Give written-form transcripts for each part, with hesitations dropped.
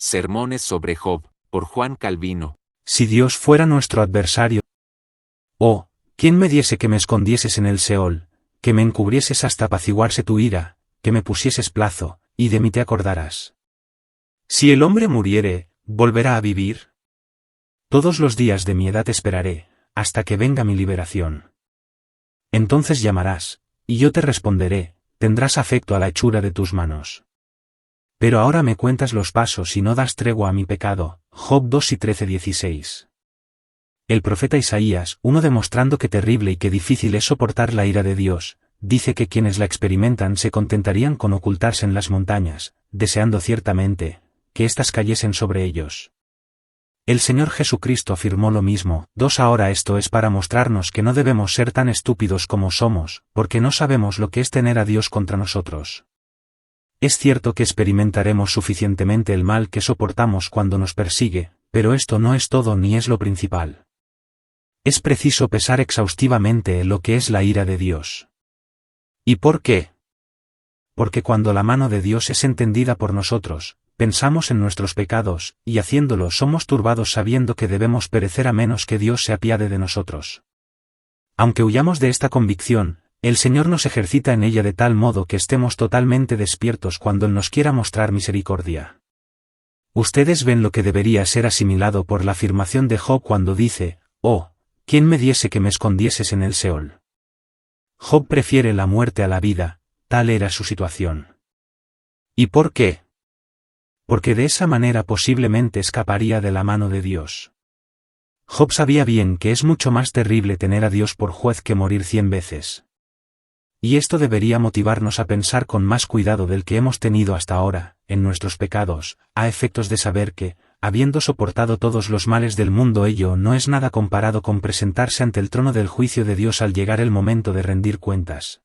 Sermones sobre Job, por Juan Calvino. Si Dios fuera nuestro adversario. Oh, ¿quién me diese que me escondieses en el Seol, que me encubrieses hasta apaciguarse tu ira, que me pusieses plazo, y de mí te acordarás? Si el hombre muriere, ¿volverá a vivir? Todos los días de mi edad esperaré, hasta que venga mi liberación. Entonces llamarás, y yo te responderé, tendrás afecto a la hechura de tus manos. Pero ahora me cuentas los pasos y no das tregua a mi pecado. Job 2 y 13-16. El profeta Isaías, uno demostrando que terrible y que difícil es soportar la ira de Dios, dice que quienes la experimentan se contentarían con ocultarse en las montañas, deseando ciertamente que éstas cayesen sobre ellos. El Señor Jesucristo afirmó lo mismo. Ahora esto es para mostrarnos que no debemos ser tan estúpidos como somos, porque no sabemos lo que es tener a Dios contra nosotros. Es cierto que experimentaremos suficientemente el mal que soportamos cuando nos persigue, pero esto no es todo ni es lo principal. Es preciso pesar exhaustivamente lo que es la ira de Dios. ¿Y por qué? Porque cuando la mano de Dios es entendida por nosotros, pensamos en nuestros pecados, y haciéndolo somos turbados sabiendo que debemos perecer a menos que Dios se apiade de nosotros. Aunque huyamos de esta convicción, el Señor nos ejercita en ella de tal modo que estemos totalmente despiertos cuando Él nos quiera mostrar misericordia. Ustedes ven lo que debería ser asimilado por la afirmación de Job cuando dice, «Oh, ¿quién me diese que me escondieses en el Seol?» Job prefiere la muerte a la vida, tal era su situación. ¿Y por qué? Porque de esa manera posiblemente escaparía de la mano de Dios. Job sabía bien que es mucho más terrible tener a Dios por juez que morir 100 veces. Y esto debería motivarnos a pensar con más cuidado del que hemos tenido hasta ahora, en nuestros pecados, a efectos de saber que, habiendo soportado todos los males del mundo, ello no es nada comparado con presentarse ante el trono del juicio de Dios al llegar el momento de rendir cuentas.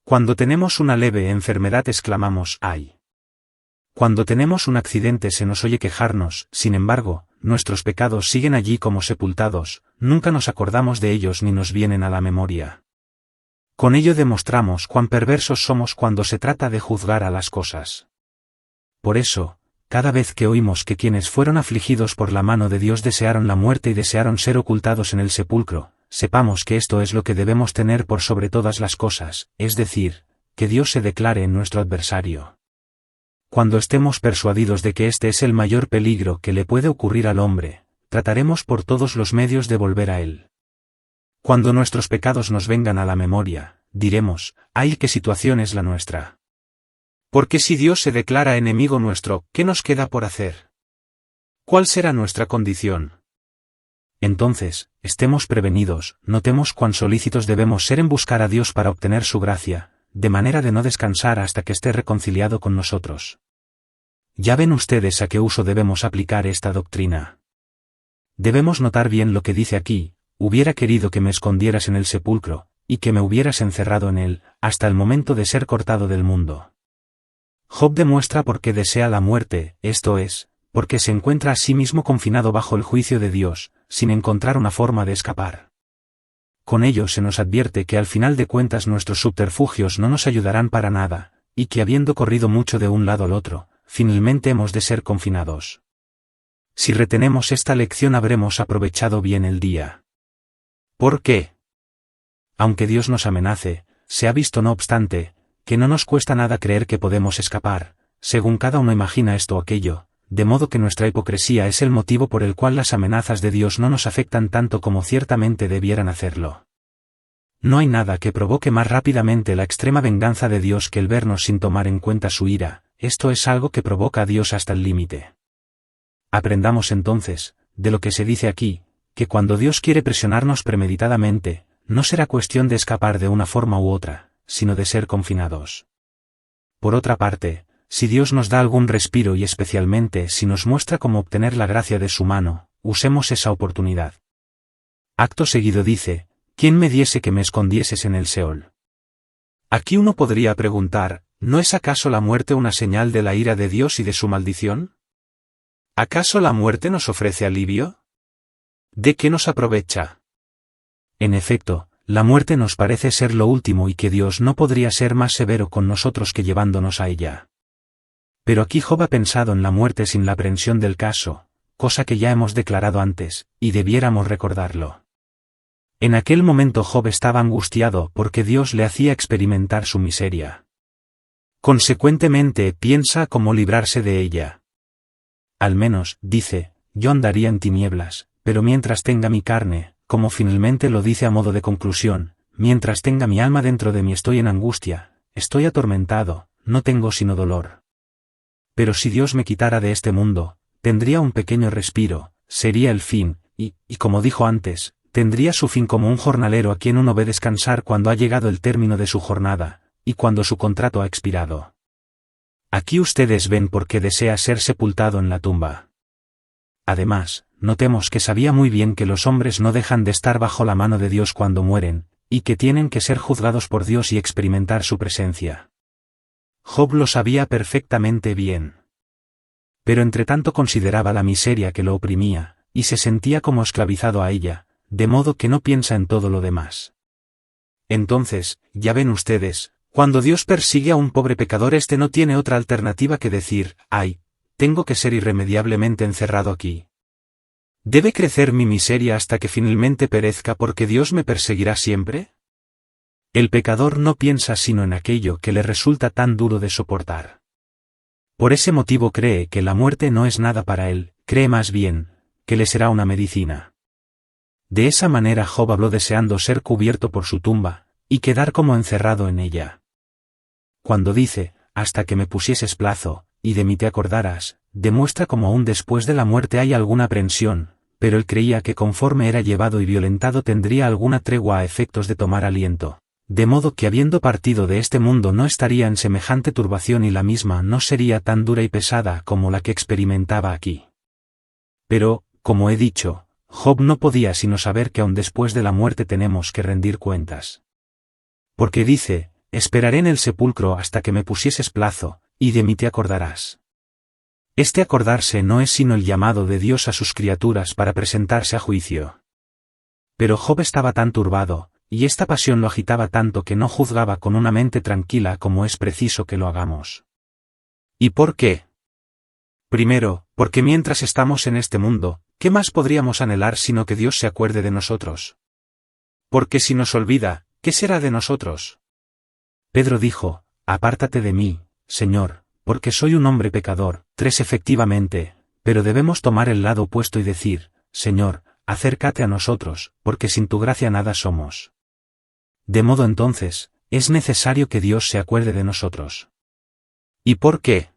Cuando tenemos una leve enfermedad exclamamos ¡ay! Cuando tenemos un accidente se nos oye quejarnos, sin embargo, nuestros pecados siguen allí como sepultados, nunca nos acordamos de ellos ni nos vienen a la memoria. Con ello demostramos cuán perversos somos cuando se trata de juzgar a las cosas. Por eso, cada vez que oímos que quienes fueron afligidos por la mano de Dios desearon la muerte y desearon ser ocultados en el sepulcro, sepamos que esto es lo que debemos tener por sobre todas las cosas, es decir, que Dios se declare en nuestro adversario. Cuando estemos persuadidos de que este es el mayor peligro que le puede ocurrir al hombre, trataremos por todos los medios de volver a él. Cuando nuestros pecados nos vengan a la memoria, diremos, ¡ay, qué situación es la nuestra! Porque si Dios se declara enemigo nuestro, ¿qué nos queda por hacer? ¿Cuál será nuestra condición? Entonces, estemos prevenidos, notemos cuán solícitos debemos ser en buscar a Dios para obtener su gracia, de manera de no descansar hasta que esté reconciliado con nosotros. Ya ven ustedes a qué uso debemos aplicar esta doctrina. Debemos notar bien lo que dice aquí: hubiera querido que me escondieras en el sepulcro, y que me hubieras encerrado en él, hasta el momento de ser cortado del mundo. Job demuestra por qué desea la muerte, esto es, porque se encuentra a sí mismo confinado bajo el juicio de Dios, sin encontrar una forma de escapar. Con ello se nos advierte que al final de cuentas nuestros subterfugios no nos ayudarán para nada, y que habiendo corrido mucho de un lado al otro, finalmente hemos de ser confinados. Si retenemos esta lección habremos aprovechado bien el día. ¿Por qué? Aunque Dios nos amenace, se ha visto no obstante, que no nos cuesta nada creer que podemos escapar, según cada uno imagina esto o aquello, de modo que nuestra hipocresía es el motivo por el cual las amenazas de Dios no nos afectan tanto como ciertamente debieran hacerlo. No hay nada que provoque más rápidamente la extrema venganza de Dios que el vernos sin tomar en cuenta su ira, esto es algo que provoca a Dios hasta el límite. Aprendamos entonces, de lo que se dice aquí, que cuando Dios quiere presionarnos premeditadamente, no será cuestión de escapar de una forma u otra, sino de ser confinados. Por otra parte, si Dios nos da algún respiro y especialmente si nos muestra cómo obtener la gracia de su mano, usemos esa oportunidad. Acto seguido dice, ¿quién me diese que me escondieses en el Seol? Aquí uno podría preguntar, ¿no es acaso la muerte una señal de la ira de Dios y de su maldición? ¿Acaso la muerte nos ofrece alivio? ¿De qué nos aprovecha? En efecto, la muerte nos parece ser lo último y que Dios no podría ser más severo con nosotros que llevándonos a ella. Pero aquí Job ha pensado en la muerte sin la aprensión del caso, cosa que ya hemos declarado antes, y debiéramos recordarlo. En aquel momento Job estaba angustiado porque Dios le hacía experimentar su miseria. Consecuentemente piensa cómo librarse de ella. Al menos, dice, yo andaría en tinieblas, pero mientras tenga mi carne, como finalmente lo dice a modo de conclusión, mientras tenga mi alma dentro de mí estoy en angustia, estoy atormentado, no tengo sino dolor. Pero si Dios me quitara de este mundo, tendría un pequeño respiro, sería el fin, y como dijo antes, tendría su fin como un jornalero a quien uno ve descansar cuando ha llegado el término de su jornada, y cuando su contrato ha expirado. Aquí ustedes ven por qué desea ser sepultado en la tumba. Además, notemos que sabía muy bien que los hombres no dejan de estar bajo la mano de Dios cuando mueren, y que tienen que ser juzgados por Dios y experimentar su presencia. Job lo sabía perfectamente bien. Pero entretanto consideraba la miseria que lo oprimía, y se sentía como esclavizado a ella, de modo que no piensa en todo lo demás. Entonces, ya ven ustedes, cuando Dios persigue a un pobre pecador no tiene otra alternativa que decir, ay, tengo que ser irremediablemente encerrado aquí. ¿Debe crecer mi miseria hasta que finalmente perezca porque Dios me perseguirá siempre? El pecador no piensa sino en aquello que le resulta tan duro de soportar. Por ese motivo cree que la muerte no es nada para él, cree más bien, que le será una medicina. De esa manera Job habló deseando ser cubierto por su tumba, y quedar como encerrado en ella. Cuando dice, hasta que me pusieses plazo, y de mí te acordaras, demuestra como aún después de la muerte hay alguna aprensión, pero él creía que conforme era llevado y violentado tendría alguna tregua a efectos de tomar aliento. De modo que habiendo partido de este mundo no estaría en semejante turbación y la misma no sería tan dura y pesada como la que experimentaba aquí. Pero, como he dicho, Job no podía sino saber que aun después de la muerte tenemos que rendir cuentas. Porque dice, esperaré en el sepulcro hasta que me pusieses plazo, y de mí te acordarás. Este acordarse no es sino el llamado de Dios a sus criaturas para presentarse a juicio. Pero Job estaba tan turbado, y esta pasión lo agitaba tanto que no juzgaba con una mente tranquila como es preciso que lo hagamos. ¿Y por qué? Primero, porque mientras estamos en este mundo, ¿qué más podríamos anhelar sino que Dios se acuerde de nosotros? Porque si nos olvida, ¿qué será de nosotros? Pedro dijo, apártate de mí, Señor, porque soy un hombre pecador. 3 Efectivamente, pero debemos tomar el lado opuesto y decir, Señor, acércate a nosotros, porque sin tu gracia nada somos. De modo entonces, es necesario que Dios se acuerde de nosotros. ¿Y por qué?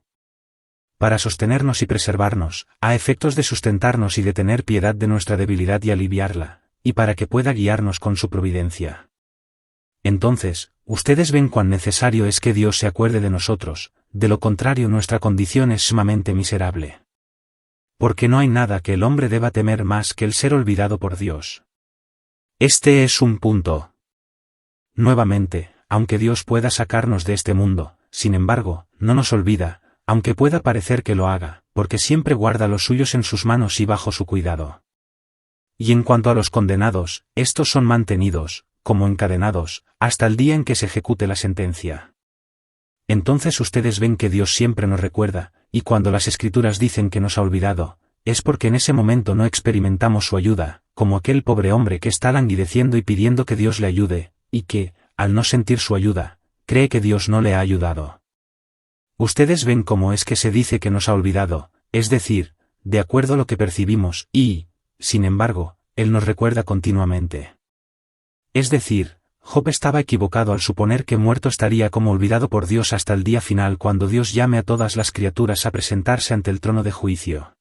Para sostenernos y preservarnos, a efectos de sustentarnos y de tener piedad de nuestra debilidad y aliviarla, y para que pueda guiarnos con su providencia. Entonces, ustedes ven cuán necesario es que Dios se acuerde de nosotros, de lo contrario nuestra condición es sumamente miserable. Porque no hay nada que el hombre deba temer más que el ser olvidado por Dios. Este es un punto. Nuevamente, aunque Dios pueda sacarnos de este mundo, sin embargo, no nos olvida, aunque pueda parecer que lo haga, porque siempre guarda los suyos en sus manos y bajo su cuidado. Y en cuanto a los condenados, estos son mantenidos, como encadenados, hasta el día en que se ejecute la sentencia. Entonces ustedes ven que Dios siempre nos recuerda, y cuando las Escrituras dicen que nos ha olvidado, es porque en ese momento no experimentamos su ayuda, como aquel pobre hombre que está languideciendo y pidiendo que Dios le ayude, y que, al no sentir su ayuda, cree que Dios no le ha ayudado. Ustedes ven cómo es que se dice que nos ha olvidado, es decir, de acuerdo a lo que percibimos, y, sin embargo, Él nos recuerda continuamente. Es decir, Job estaba equivocado al suponer que muerto estaría como olvidado por Dios hasta el día final cuando Dios llame a todas las criaturas a presentarse ante el trono de juicio.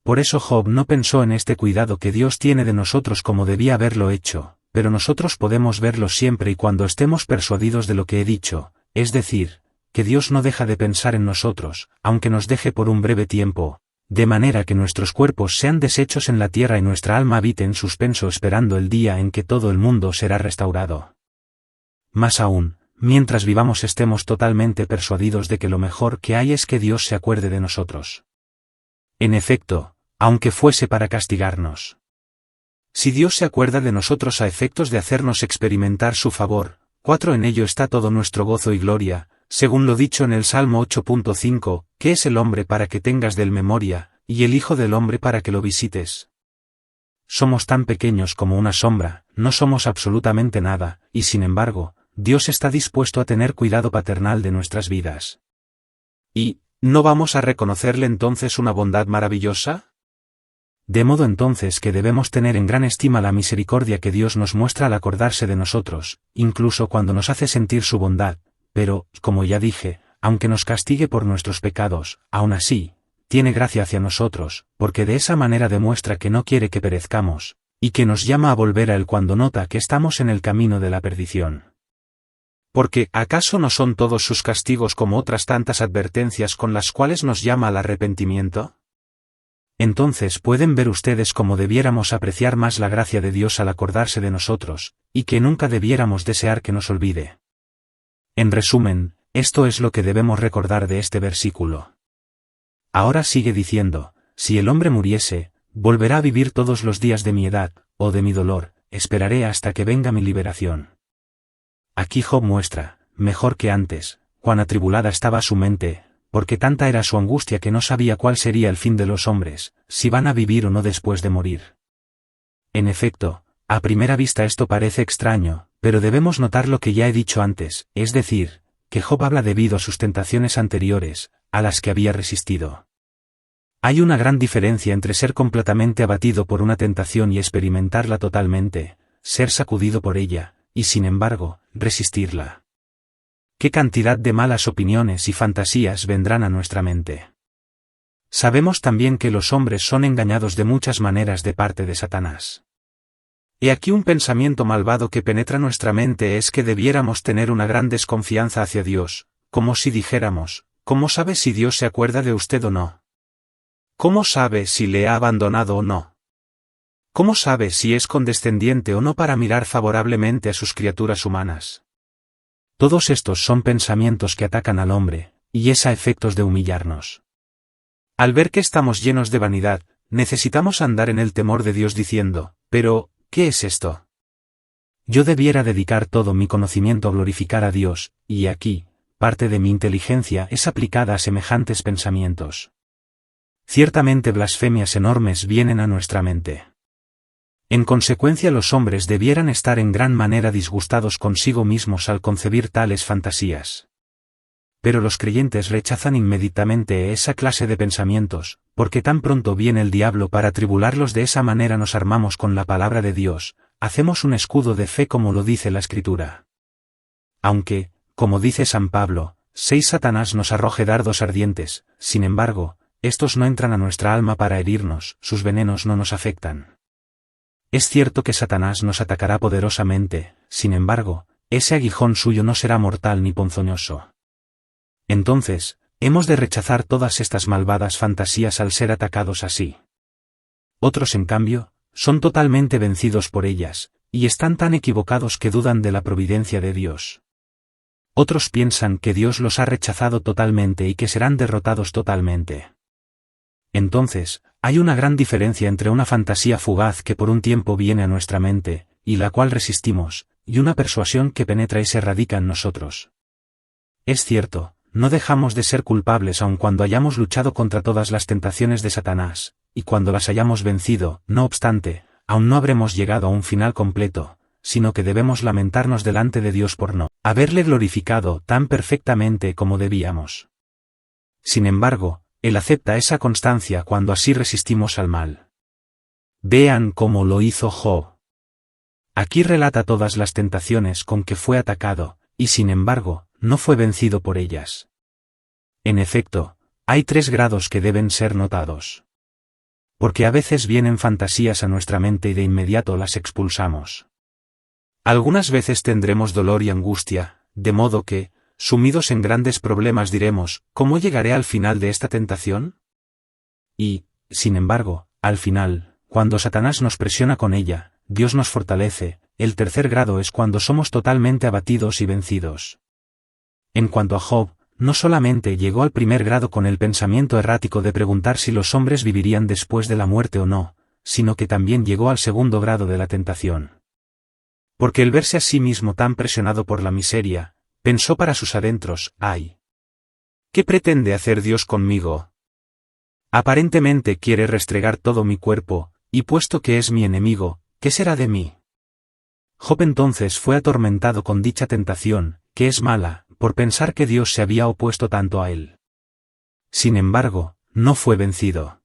Por eso Job no pensó en este cuidado que Dios tiene de nosotros como debía haberlo hecho, pero nosotros podemos verlo siempre y cuando estemos persuadidos de lo que he dicho, es decir, que Dios no deja de pensar en nosotros, aunque nos deje por un breve tiempo, de manera que nuestros cuerpos sean deshechos en la tierra y nuestra alma habite en suspenso esperando el día en que todo el mundo será restaurado. Más aún, mientras vivamos estemos totalmente persuadidos de que lo mejor que hay es que Dios se acuerde de nosotros. En efecto, aunque fuese para castigarnos. Si Dios se acuerda de nosotros a efectos de hacernos experimentar su favor, 4 En ello está todo nuestro gozo y gloria, según lo dicho en el Salmo 8.5, ¿qué es el hombre para que tengas de él memoria, y el Hijo del hombre para que lo visites? Somos tan pequeños como una sombra, no somos absolutamente nada, y sin embargo, Dios está dispuesto a tener cuidado paternal de nuestras vidas. ¿Y no vamos a reconocerle entonces una bondad maravillosa? De modo entonces que debemos tener en gran estima la misericordia que Dios nos muestra al acordarse de nosotros, incluso cuando nos hace sentir su bondad, pero, como ya dije, aunque nos castigue por nuestros pecados, aún así, tiene gracia hacia nosotros, porque de esa manera demuestra que no quiere que perezcamos, y que nos llama a volver a Él cuando nota que estamos en el camino de la perdición. Porque, ¿acaso no son todos sus castigos como otras tantas advertencias con las cuales nos llama al arrepentimiento? Entonces pueden ver ustedes cómo debiéramos apreciar más la gracia de Dios al acordarse de nosotros, y que nunca debiéramos desear que nos olvide. En resumen, esto es lo que debemos recordar de este versículo. Ahora sigue diciendo, si el hombre muriese, volverá a vivir todos los días de mi edad, o de mi dolor, esperaré hasta que venga mi liberación. Aquí Job muestra, mejor que antes, cuán atribulada estaba su mente, porque tanta era su angustia que no sabía cuál sería el fin de los hombres, si van a vivir o no después de morir. En efecto, a primera vista esto parece extraño, pero debemos notar lo que ya he dicho antes, es decir, que Job habla debido a sus tentaciones anteriores, a las que había resistido. Hay una gran diferencia entre ser completamente abatido por una tentación y experimentarla totalmente, ser sacudido por ella, y sin embargo, resistirla. ¿Qué cantidad de malas opiniones y fantasías vendrán a nuestra mente? Sabemos también que los hombres son engañados de muchas maneras de parte de Satanás. He aquí un pensamiento malvado que penetra nuestra mente es que debiéramos tener una gran desconfianza hacia Dios, como si dijéramos, ¿cómo sabe si Dios se acuerda de usted o no? ¿Cómo sabe si le ha abandonado o no? ¿Cómo sabe si es condescendiente o no para mirar favorablemente a sus criaturas humanas? Todos estos son pensamientos que atacan al hombre, y es a efectos de humillarnos. Al ver que estamos llenos de vanidad, necesitamos andar en el temor de Dios diciendo, pero, ¿qué es esto? Yo debiera dedicar todo mi conocimiento a glorificar a Dios, y aquí, parte de mi inteligencia es aplicada a semejantes pensamientos. Ciertamente blasfemias enormes vienen a nuestra mente. En consecuencia los hombres debieran estar en gran manera disgustados consigo mismos al concebir tales fantasías. Pero los creyentes rechazan inmediatamente esa clase de pensamientos, porque tan pronto viene el diablo para atribularlos de esa manera nos armamos con la palabra de Dios, hacemos un escudo de fe como lo dice la Escritura. Aunque, como dice San Pablo, 6 Satanás nos arroje dardos ardientes, sin embargo, estos no entran a nuestra alma para herirnos, sus venenos no nos afectan. Es cierto que Satanás nos atacará poderosamente, sin embargo, ese aguijón suyo no será mortal ni ponzoñoso. Entonces, hemos de rechazar todas estas malvadas fantasías al ser atacados así. Otros en cambio, son totalmente vencidos por ellas, y están tan equivocados que dudan de la providencia de Dios. Otros piensan que Dios los ha rechazado totalmente y que serán derrotados totalmente. Entonces, hay una gran diferencia entre una fantasía fugaz que por un tiempo viene a nuestra mente, y la cual resistimos, y una persuasión que penetra y se radica en nosotros. Es cierto, no dejamos de ser culpables aun cuando hayamos luchado contra todas las tentaciones de Satanás, y cuando las hayamos vencido, no obstante, aún no habremos llegado a un final completo, sino que debemos lamentarnos delante de Dios por no haberle glorificado tan perfectamente como debíamos. Sin embargo, Él acepta esa constancia cuando así resistimos al mal. Vean cómo lo hizo Job. Aquí relata todas las tentaciones con que fue atacado, y sin embargo, no fue vencido por ellas. En efecto, hay 3 grados que deben ser notados. Porque a veces vienen fantasías a nuestra mente y de inmediato las expulsamos. Algunas veces tendremos dolor y angustia, de modo que, sumidos en grandes problemas diremos, ¿cómo llegaré al final de esta tentación? Y, sin embargo, al final, cuando Satanás nos presiona con ella, Dios nos fortalece. El 3er grado es cuando somos totalmente abatidos y vencidos. En cuanto a Job, no solamente llegó al 1er grado con el pensamiento errático de preguntar si los hombres vivirían después de la muerte o no, sino que también llegó al 2er grado de la tentación. Porque el verse a sí mismo tan presionado por la miseria, Pensó para sus adentros, ¡ay! ¿Qué pretende hacer Dios conmigo? Aparentemente quiere restregar todo mi cuerpo, y puesto que es mi enemigo, ¿qué será de mí? Job entonces fue atormentado con dicha tentación, que es mala, por pensar que Dios se había opuesto tanto a él. Sin embargo, no fue vencido.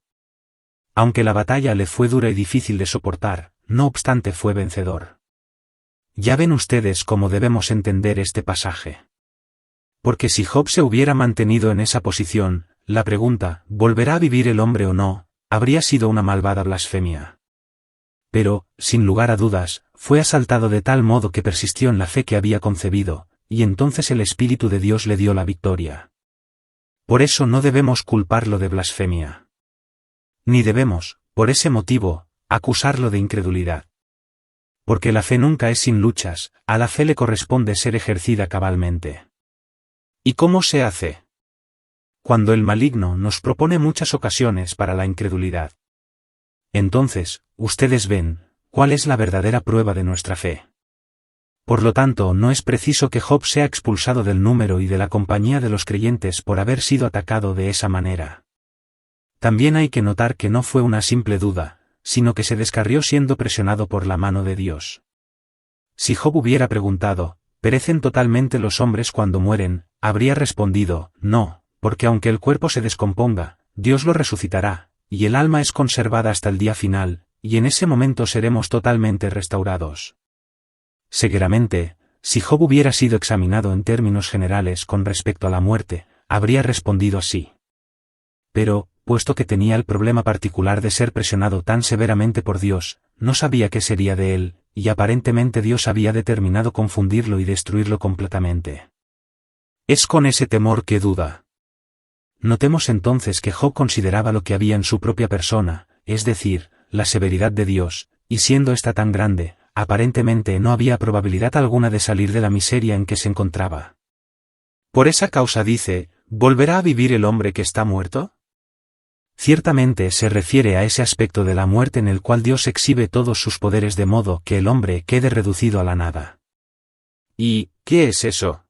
Aunque la batalla le fue dura y difícil de soportar, no obstante fue vencedor. Ya ven ustedes cómo debemos entender este pasaje. Porque si Job se hubiera mantenido en esa posición, la pregunta, ¿volverá a vivir el hombre o no?, habría sido una malvada blasfemia. Pero, sin lugar a dudas, fue asaltado de tal modo que persistió en la fe que había concebido, y entonces el Espíritu de Dios le dio la victoria. Por eso no debemos culparlo de blasfemia. Ni debemos, por ese motivo, acusarlo de incredulidad. Porque la fe nunca es sin luchas, a la fe le corresponde ser ejercida cabalmente. ¿Y cómo se hace? Cuando el maligno nos propone muchas ocasiones para la incredulidad. Entonces, ustedes ven, cuál es la verdadera prueba de nuestra fe. Por lo tanto, no es preciso que Job sea expulsado del número y de la compañía de los creyentes por haber sido atacado de esa manera. También hay que notar que no fue una simple duda, sino que se descarrió siendo presionado por la mano de Dios. Si Job hubiera preguntado, ¿perecen totalmente los hombres cuando mueren?, habría respondido, no, porque aunque el cuerpo se descomponga, Dios lo resucitará, y el alma es conservada hasta el día final, y en ese momento seremos totalmente restaurados. Seguramente, si Job hubiera sido examinado en términos generales con respecto a la muerte, habría respondido así. Pero, puesto que tenía el problema particular de ser presionado tan severamente por Dios, no sabía qué sería de él, y aparentemente Dios había determinado confundirlo y destruirlo completamente. Es con ese temor que duda. Notemos entonces que Job consideraba lo que había en su propia persona, es decir, la severidad de Dios, y siendo ésta tan grande, aparentemente no había probabilidad alguna de salir de la miseria en que se encontraba. Por esa causa dice, ¿volverá a vivir el hombre que está muerto? Ciertamente se refiere a ese aspecto de la muerte en el cual Dios exhibe todos sus poderes de modo que el hombre quede reducido a la nada. ¿Y qué es eso?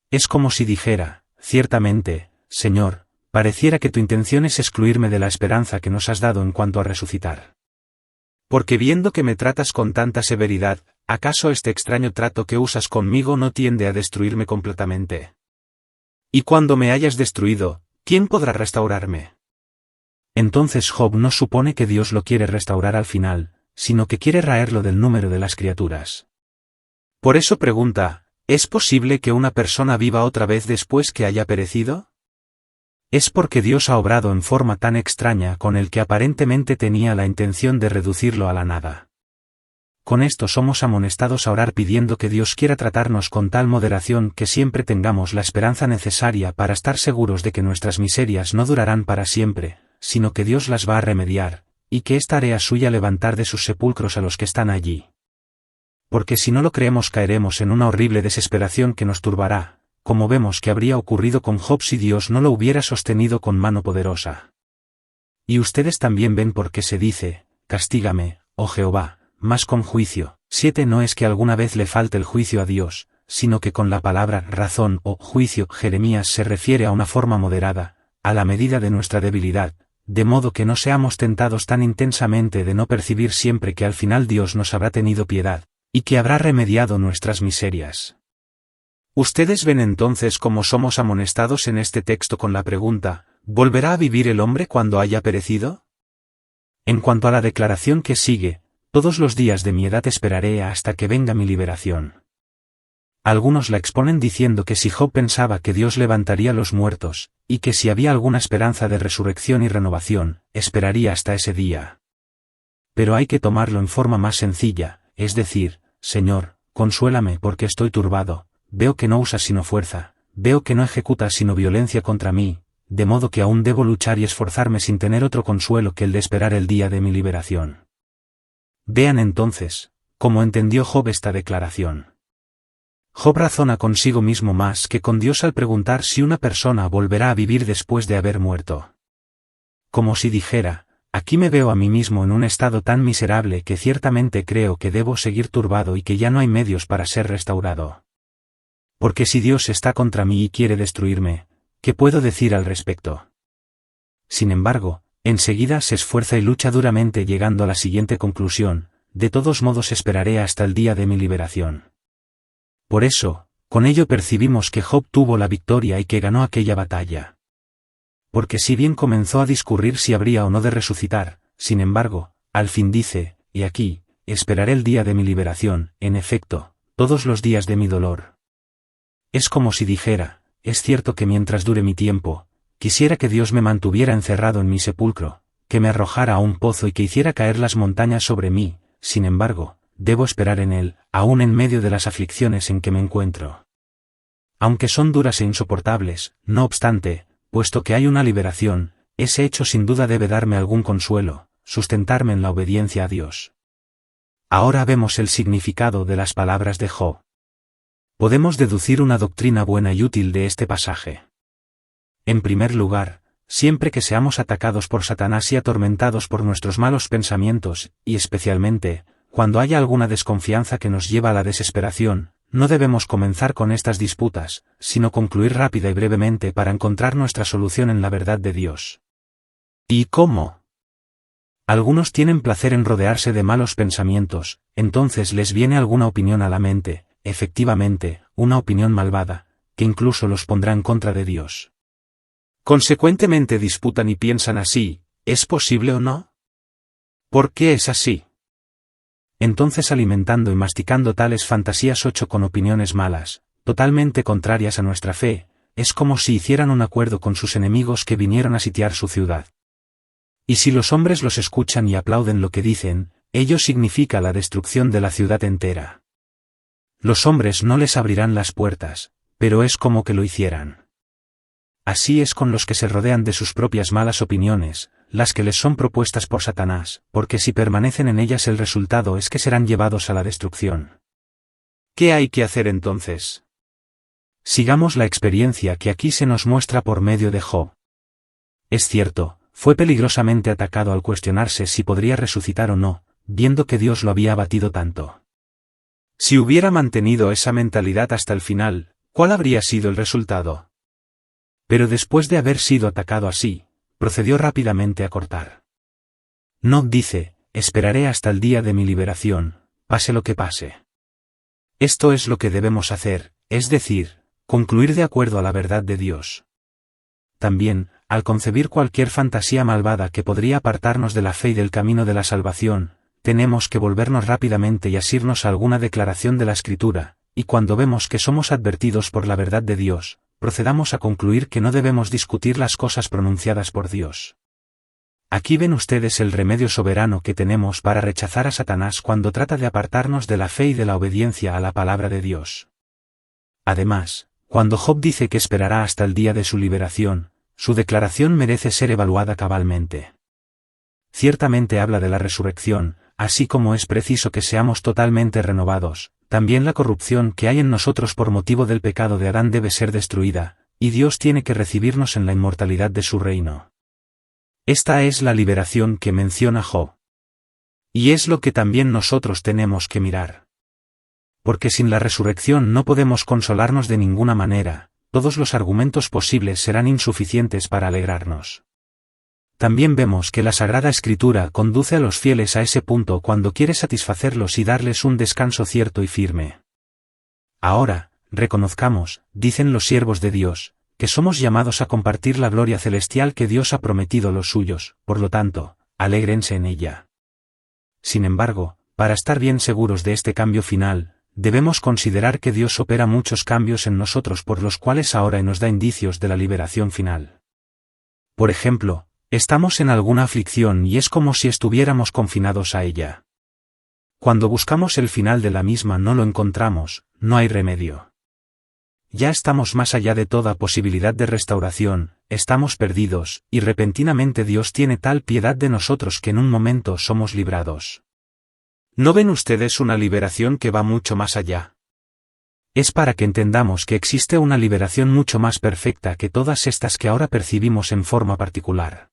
Es como si dijera, ciertamente, Señor, pareciera que tu intención es excluirme de la esperanza que nos has dado en cuanto a resucitar. Porque viendo que me tratas con tanta severidad, ¿acaso este extraño trato que usas conmigo no tiende a destruirme completamente? Y cuando me hayas destruido, ¿quién podrá restaurarme? Entonces Job no supone que Dios lo quiere restaurar al final, sino que quiere raerlo del número de las criaturas. Por eso pregunta, ¿es posible que una persona viva otra vez después que haya perecido? Es porque Dios ha obrado en forma tan extraña con el que aparentemente tenía la intención de reducirlo a la nada. Con esto somos amonestados a orar pidiendo que Dios quiera tratarnos con tal moderación que siempre tengamos la esperanza necesaria para estar seguros de que nuestras miserias no durarán para siempre, sino que Dios las va a remediar, y que es tarea suya levantar de sus sepulcros a los que están allí. Porque si no lo creemos caeremos en una horrible desesperación que nos turbará, como vemos que habría ocurrido con Job si Dios no lo hubiera sostenido con mano poderosa. Y ustedes también ven por qué se dice, castígame, oh Jehová, mas con juicio. 7 No es que alguna vez le falte el juicio a Dios, sino que con la palabra razón o juicio Jeremías se refiere a una forma moderada, a la medida de nuestra debilidad, de modo que no seamos tentados tan intensamente de no percibir siempre que al final Dios nos habrá tenido piedad, y que habrá remediado nuestras miserias. Ustedes ven entonces cómo somos amonestados en este texto con la pregunta, ¿volverá a vivir el hombre cuando haya perecido? En cuanto a la declaración que sigue, todos los días de mi edad esperaré hasta que venga mi liberación. Algunos la exponen diciendo que si Job pensaba que Dios levantaría a los muertos, y que si había alguna esperanza de resurrección y renovación, esperaría hasta ese día. Pero hay que tomarlo en forma más sencilla, es decir, Señor, consuélame porque estoy turbado, veo que no usas sino fuerza, veo que no ejecutas sino violencia contra mí, de modo que aún debo luchar y esforzarme sin tener otro consuelo que el de esperar el día de mi liberación. Vean entonces, cómo entendió Job esta declaración. Job razona consigo mismo más que con Dios al preguntar si una persona volverá a vivir después de haber muerto. Como si dijera, aquí me veo a mí mismo en un estado tan miserable que ciertamente creo que debo seguir turbado y que ya no hay medios para ser restaurado. Porque si Dios está contra mí y quiere destruirme, ¿qué puedo decir al respecto? Sin embargo, enseguida se esfuerza y lucha duramente llegando a la siguiente conclusión: de todos modos esperaré hasta el día de mi liberación. Por eso, con ello percibimos que Job tuvo la victoria y que ganó aquella batalla. Porque si bien comenzó a discurrir si habría o no de resucitar, sin embargo, al fin dice, y aquí, esperaré el día de mi liberación, en efecto, todos los días de mi dolor. Es como si dijera, es cierto que mientras dure mi tiempo, quisiera que Dios me mantuviera encerrado en mi sepulcro, que me arrojara a un pozo y que hiciera caer las montañas sobre mí, sin embargo, debo esperar en Él, aún en medio de las aflicciones en que me encuentro. Aunque son duras e insoportables, no obstante, puesto que hay una liberación, ese hecho sin duda debe darme algún consuelo, sustentarme en la obediencia a Dios. Ahora vemos el significado de las palabras de Job. Podemos deducir una doctrina buena y útil de este pasaje. En primer lugar, siempre que seamos atacados por Satanás y atormentados por nuestros malos pensamientos, y especialmente, cuando haya alguna desconfianza que nos lleva a la desesperación, no debemos comenzar con estas disputas, sino concluir rápida y brevemente para encontrar nuestra solución en la verdad de Dios. ¿Y cómo? Algunos tienen placer en rodearse de malos pensamientos, entonces les viene alguna opinión a la mente, efectivamente, una opinión malvada, que incluso los pondrá en contra de Dios. Consecuentemente disputan y piensan así, ¿es posible o no? ¿Por qué es así? Entonces alimentando y masticando tales fantasías con opiniones malas, totalmente contrarias a nuestra fe, es como si hicieran un acuerdo con sus enemigos que vinieron a sitiar su ciudad. Y si los hombres los escuchan y aplauden lo que dicen, ello significa la destrucción de la ciudad entera. Los hombres no les abrirán las puertas, pero es como que lo hicieran. Así es con los que se rodean de sus propias malas opiniones, las que les son propuestas por Satanás, porque si permanecen en ellas el resultado es que serán llevados a la destrucción. ¿Qué hay que hacer entonces? Sigamos la experiencia que aquí se nos muestra por medio de Job. Es cierto, fue peligrosamente atacado al cuestionarse si podría resucitar o no, viendo que Dios lo había abatido tanto. Si hubiera mantenido esa mentalidad hasta el final, ¿cuál habría sido el resultado? Pero después de haber sido atacado así, procedió rápidamente a cortar. No dice, esperaré hasta el día de mi liberación, pase lo que pase. Esto es lo que debemos hacer, es decir, concluir de acuerdo a la verdad de Dios. También, al concebir cualquier fantasía malvada que podría apartarnos de la fe y del camino de la salvación, tenemos que volvernos rápidamente y asirnos a alguna declaración de la Escritura, y cuando vemos que somos advertidos por la verdad de Dios, procedamos a concluir que no debemos discutir las cosas pronunciadas por Dios. Aquí ven ustedes el remedio soberano que tenemos para rechazar a Satanás cuando trata de apartarnos de la fe y de la obediencia a la palabra de Dios. Además, cuando Job dice que esperará hasta el día de su liberación, su declaración merece ser evaluada cabalmente. Ciertamente habla de la resurrección, así como es preciso que seamos totalmente renovados. También la corrupción que hay en nosotros por motivo del pecado de Adán debe ser destruida, y Dios tiene que recibirnos en la inmortalidad de su reino. Esta es la liberación que menciona Job. Y es lo que también nosotros tenemos que mirar. Porque sin la resurrección no podemos consolarnos de ninguna manera, todos los argumentos posibles serán insuficientes para alegrarnos. También vemos que la Sagrada Escritura conduce a los fieles a ese punto cuando quiere satisfacerlos y darles un descanso cierto y firme. Ahora, reconozcamos, dicen los siervos de Dios, que somos llamados a compartir la gloria celestial que Dios ha prometido a los suyos, por lo tanto, alégrense en ella. Sin embargo, para estar bien seguros de este cambio final, debemos considerar que Dios opera muchos cambios en nosotros por los cuales ahora nos da indicios de la liberación final. Por ejemplo, estamos en alguna aflicción y es como si estuviéramos confinados a ella. Cuando buscamos el final de la misma no lo encontramos, no hay remedio. Ya estamos más allá de toda posibilidad de restauración, estamos perdidos, y repentinamente Dios tiene tal piedad de nosotros que en un momento somos librados. ¿No ven ustedes una liberación que va mucho más allá? Es para que entendamos que existe una liberación mucho más perfecta que todas estas que ahora percibimos en forma particular.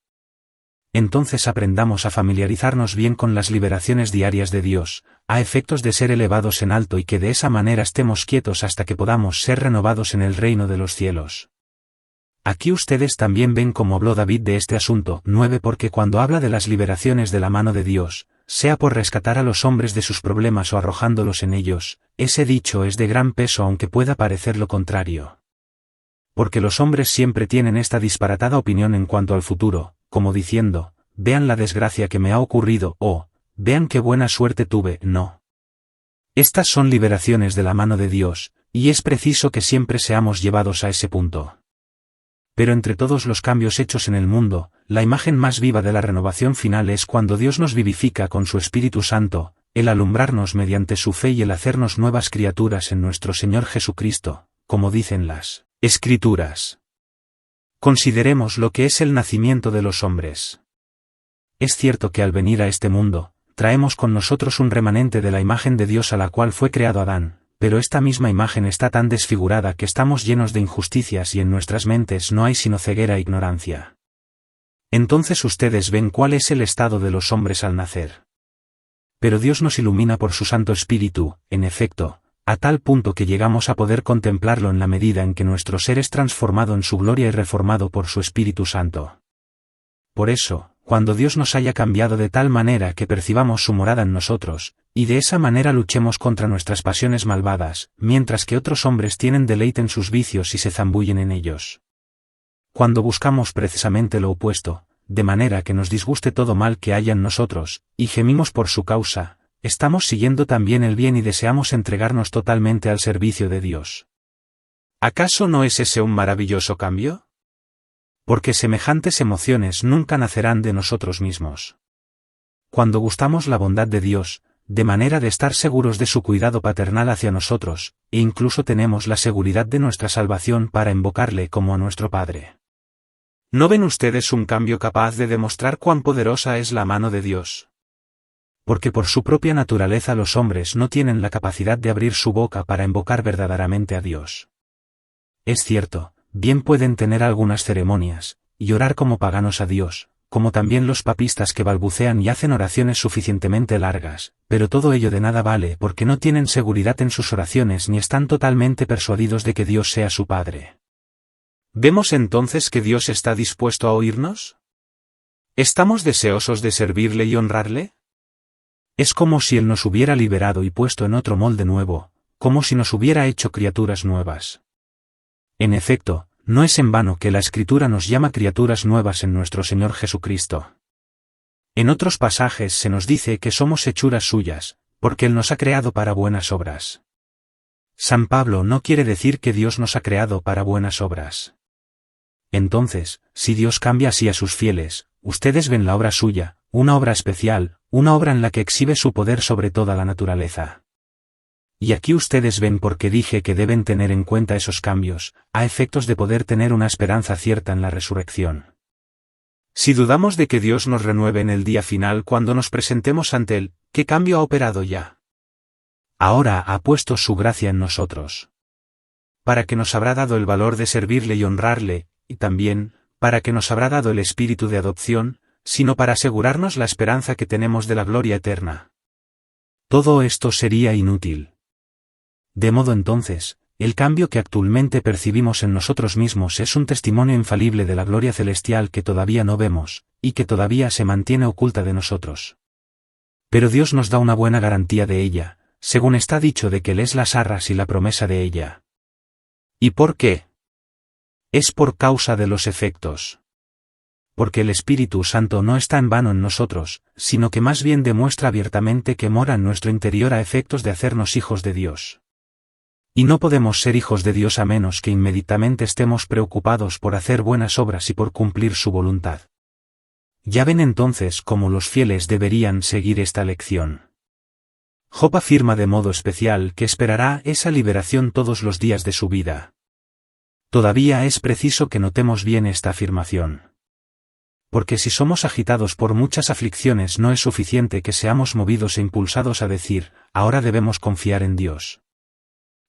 Entonces aprendamos a familiarizarnos bien con las liberaciones diarias de Dios, a efectos de ser elevados en alto y que de esa manera estemos quietos hasta que podamos ser renovados en el reino de los cielos. Aquí ustedes también ven cómo habló David de este asunto. 9 Porque cuando habla de las liberaciones de la mano de Dios, sea por rescatar a los hombres de sus problemas o arrojándolos en ellos, ese dicho es de gran peso aunque pueda parecer lo contrario. Porque los hombres siempre tienen esta disparatada opinión en cuanto al futuro, como diciendo, vean la desgracia que me ha ocurrido o, vean qué buena suerte tuve. No. Estas son liberaciones de la mano de Dios, y es preciso que siempre seamos llevados a ese punto. Pero entre todos los cambios hechos en el mundo, la imagen más viva de la renovación final es cuando Dios nos vivifica con su Espíritu Santo, el alumbrarnos mediante su fe y el hacernos nuevas criaturas en nuestro Señor Jesucristo, como dicen las Escrituras. Consideremos lo que es el nacimiento de los hombres. Es cierto que al venir a este mundo, traemos con nosotros un remanente de la imagen de Dios a la cual fue creado Adán, pero esta misma imagen está tan desfigurada que estamos llenos de injusticias y en nuestras mentes no hay sino ceguera e ignorancia. Entonces ustedes ven cuál es el estado de los hombres al nacer. Pero Dios nos ilumina por su Santo Espíritu, en efecto, a tal punto que llegamos a poder contemplarlo en la medida en que nuestro ser es transformado en su gloria y reformado por su Espíritu Santo. Por eso, cuando Dios nos haya cambiado de tal manera que percibamos su morada en nosotros, y de esa manera luchemos contra nuestras pasiones malvadas, mientras que otros hombres tienen deleite en sus vicios y se zambullen en ellos. Cuando buscamos precisamente lo opuesto, de manera que nos disguste todo mal que haya en nosotros, y gemimos por su causa, estamos siguiendo también el bien y deseamos entregarnos totalmente al servicio de Dios. ¿Acaso no es ese un maravilloso cambio? Porque semejantes emociones nunca nacerán de nosotros mismos. Cuando gustamos la bondad de Dios, de manera de estar seguros de su cuidado paternal hacia nosotros, e incluso tenemos la seguridad de nuestra salvación para invocarle como a nuestro Padre. ¿No ven ustedes un cambio capaz de demostrar cuán poderosa es la mano de Dios? Porque por su propia naturaleza los hombres no tienen la capacidad de abrir su boca para invocar verdaderamente a Dios. Es cierto, bien pueden tener algunas ceremonias, y orar como paganos a Dios, como también los papistas que balbucean y hacen oraciones suficientemente largas, pero todo ello de nada vale porque no tienen seguridad en sus oraciones ni están totalmente persuadidos de que Dios sea su Padre. ¿Vemos entonces que Dios está dispuesto a oírnos? ¿Estamos deseosos de servirle y honrarle? Es como si Él nos hubiera liberado y puesto en otro molde nuevo, como si nos hubiera hecho criaturas nuevas. En efecto, no es en vano que la Escritura nos llama criaturas nuevas en nuestro Señor Jesucristo. En otros pasajes se nos dice que somos hechuras suyas, porque Él nos ha creado para buenas obras. San Pablo no quiere decir que Dios nos ha creado para buenas obras. Entonces, si Dios cambia así a sus fieles, ustedes ven la obra suya, una obra especial, una obra en la que exhibe su poder sobre toda la naturaleza. Y aquí ustedes ven por qué dije que deben tener en cuenta esos cambios, a efectos de poder tener una esperanza cierta en la resurrección. Si dudamos de que Dios nos renueve en el día final cuando nos presentemos ante Él, ¿qué cambio ha operado ya? Ahora ha puesto su gracia en nosotros. Para que nos habrá dado el valor de servirle y honrarle, y también, para que nos habrá dado el espíritu de adopción, sino para asegurarnos la esperanza que tenemos de la gloria eterna. Todo esto sería inútil. De modo entonces, el cambio que actualmente percibimos en nosotros mismos es un testimonio infalible de la gloria celestial que todavía no vemos, y que todavía se mantiene oculta de nosotros. Pero Dios nos da una buena garantía de ella, según está dicho de que Él es las arras y la promesa de ella. ¿Y por qué? Es por causa de los efectos. Porque el Espíritu Santo no está en vano en nosotros, sino que más bien demuestra abiertamente que mora en nuestro interior a efectos de hacernos hijos de Dios. Y no podemos ser hijos de Dios a menos que inmediatamente estemos preocupados por hacer buenas obras y por cumplir su voluntad. Ya ven entonces cómo los fieles deberían seguir esta lección. Job afirma de modo especial que esperará esa liberación todos los días de su vida. Todavía es preciso que notemos bien esta afirmación. Porque si somos agitados por muchas aflicciones no es suficiente que seamos movidos e impulsados a decir, ahora debemos confiar en Dios.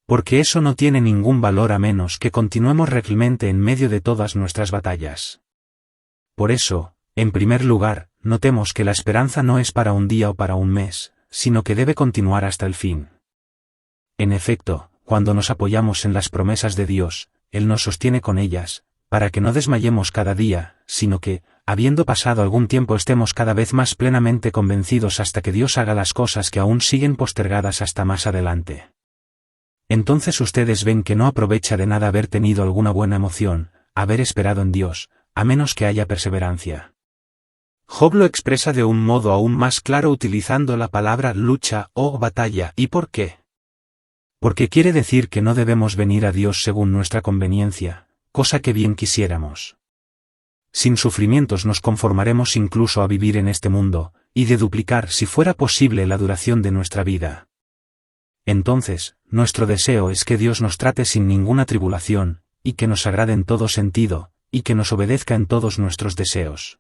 Porque eso no tiene ningún valor a menos que continuemos realmente en medio de todas nuestras batallas. Por eso, En primer lugar, notemos que la esperanza no es para un día o para un mes, sino que debe continuar hasta el fin. En efecto, cuando nos apoyamos en las promesas de Dios, Él nos sostiene con ellas, para que no desmayemos cada día, sino que, habiendo pasado algún tiempo, estemos cada vez más plenamente convencidos hasta que Dios haga las cosas que aún siguen postergadas hasta más adelante. Entonces ustedes ven que no aprovecha de nada haber tenido alguna buena emoción, haber esperado en Dios, a menos que haya perseverancia. Job lo expresa de un modo aún más claro utilizando la palabra lucha o batalla. ¿Y por qué? Porque quiere decir que no debemos venir a Dios según nuestra conveniencia, cosa que bien quisiéramos. Sin sufrimientos nos conformaremos incluso a vivir en este mundo, y de duplicar si fuera posible la duración de nuestra vida. Entonces, nuestro deseo es que Dios nos trate sin ninguna tribulación, y que nos agrade en todo sentido, y que nos obedezca en todos nuestros deseos.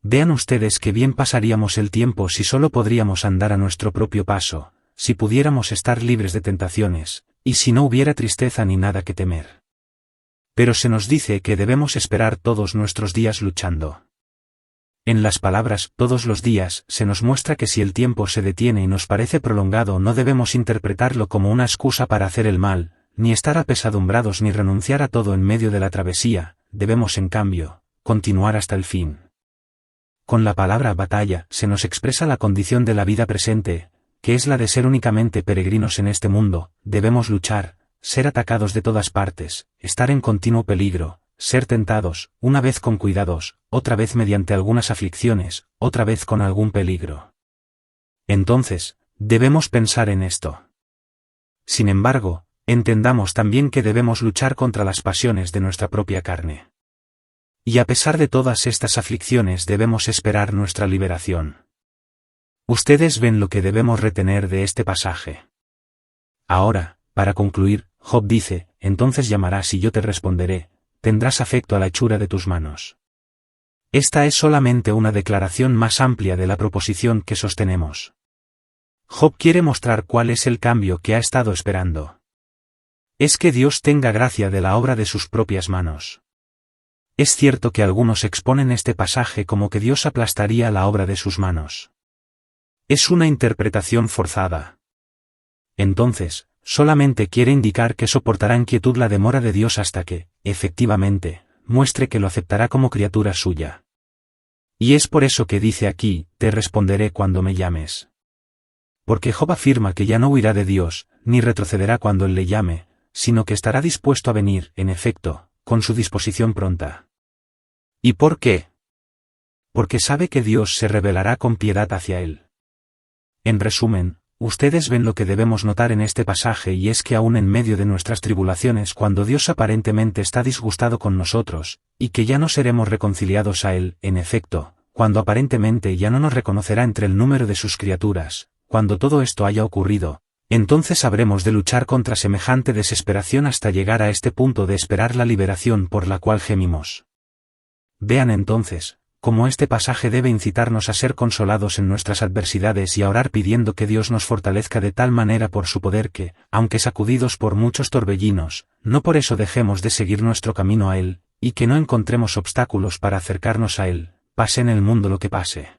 Vean ustedes qué bien pasaríamos el tiempo si solo podríamos andar a nuestro propio paso, si pudiéramos estar libres de tentaciones, y si no hubiera tristeza ni nada que temer. Pero se nos dice que debemos esperar todos nuestros días luchando. En las palabras todos los días se nos muestra que si el tiempo se detiene y nos parece prolongado, no debemos interpretarlo como una excusa para hacer el mal, ni estar apesadumbrados ni renunciar a todo en medio de la travesía, debemos en cambio, continuar hasta el fin. Con la palabra batalla se nos expresa la condición de la vida presente, que es la de ser únicamente peregrinos en este mundo. Debemos luchar, ser atacados de todas partes, estar en continuo peligro, ser tentados, una vez con cuidados, otra vez mediante algunas aflicciones, otra vez con algún peligro. Entonces, debemos pensar en esto. Sin embargo, entendamos también que debemos luchar contra las pasiones de nuestra propia carne. Y a pesar de todas estas aflicciones debemos esperar nuestra liberación. Ustedes ven lo que debemos retener de este pasaje. Ahora, para concluir, Job dice, entonces llamarás y yo te responderé, tendrás afecto a la hechura de tus manos. Esta es solamente una declaración más amplia de la proposición que sostenemos. Job quiere mostrar cuál es el cambio que ha estado esperando. Es que Dios tenga gracia de la obra de sus propias manos. Es cierto que algunos exponen este pasaje como que Dios aplastaría la obra de sus manos. Es una interpretación forzada. Entonces, solamente quiere indicar que soportará en quietud la demora de Dios hasta que, efectivamente, muestre que lo aceptará como criatura suya. Y es por eso que dice aquí, te responderé cuando me llames. Porque Job afirma que ya no huirá de Dios, ni retrocederá cuando Él le llame, sino que estará dispuesto a venir, en efecto, con su disposición pronta. ¿Y por qué? Porque sabe que Dios se revelará con piedad hacia él. En resumen, ustedes ven lo que debemos notar en este pasaje, y es que aún en medio de nuestras tribulaciones, cuando Dios aparentemente está disgustado con nosotros, y que ya no seremos reconciliados a Él, en efecto, cuando aparentemente ya no nos reconocerá entre el número de sus criaturas, cuando todo esto haya ocurrido, entonces habremos de luchar contra semejante desesperación hasta llegar a este punto de esperar la liberación por la cual gemimos. Vean entonces, cómo este pasaje debe incitarnos a ser consolados en nuestras adversidades y a orar pidiendo que Dios nos fortalezca de tal manera por su poder que, aunque sacudidos por muchos torbellinos, no por eso dejemos de seguir nuestro camino a Él, y que no encontremos obstáculos para acercarnos a Él, pase en el mundo lo que pase.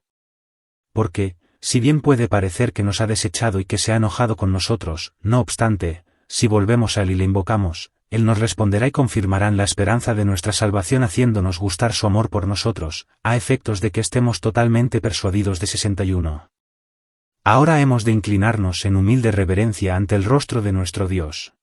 Porque, si bien puede parecer que nos ha desechado y que se ha enojado con nosotros, no obstante, si volvemos a Él y le invocamos, Él nos responderá y confirmará la esperanza de nuestra salvación haciéndonos gustar su amor por nosotros, a efectos de que estemos totalmente persuadidos de 61. Ahora hemos de inclinarnos en humilde reverencia ante el rostro de nuestro Dios.